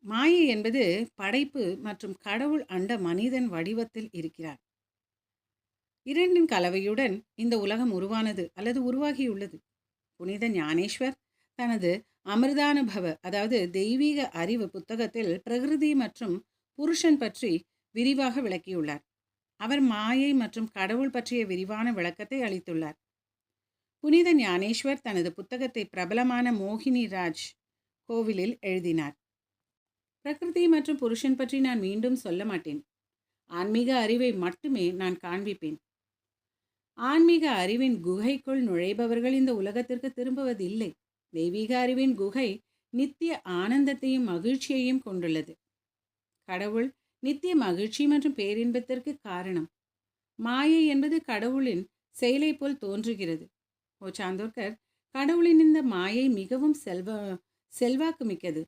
மாயை என்பது படைப்பு மற்றும் கடவுள் அண்ட மனிதன் வடிவத்தில் இருக்கிறார். இரண்டின் கலவையுடன் இந்த உலகம் உருவானது அல்லது உருவாகியுள்ளது. புனித ஞானேஸ்வர் தனது அமிர்தானுபவ அதாவது தெய்வீக அறிவு புத்தகத்தில் பிரகிருதி மற்றும் புருஷன் பற்றி விரிவாக விளக்கியுள்ளார். அவர் மாயை மற்றும் கடவுள் பற்றிய விரிவான விளக்கத்தை அளித்துள்ளார். புனித ஞானேஸ்வர் தனது புத்தகத்தை பிரபலமான மோகினி ராஜ் கோவிலில் எழுதினார். பிரகிருதி மற்றும் புருஷன் பற்றி நான் மீண்டும் சொல்ல மாட்டேன். ஆன்மீக அறிவை மட்டுமே நான் காண்பிப்பேன். ஆன்மீக அறிவின் குகைக்குள் நுழைபவர்கள் இந்த உலகத்திற்கு திரும்புவதில்லை. தெய்வீக அறிவின் குகை நித்திய ஆனந்தத்தையும் மகிழ்ச்சியையும் கொண்டுள்ளது. கடவுள் நித்திய மகிழ்ச்சி மற்றும் பேரின்பத்திற்கு காரணம். மாயை என்பது கடவுளின் செயலை போல் தோன்றுகிறது. ஓ சாந்தோர்கர், கடவுளின் இந்த மாயை மிகவும் செல்வாக்கு மிக்கது.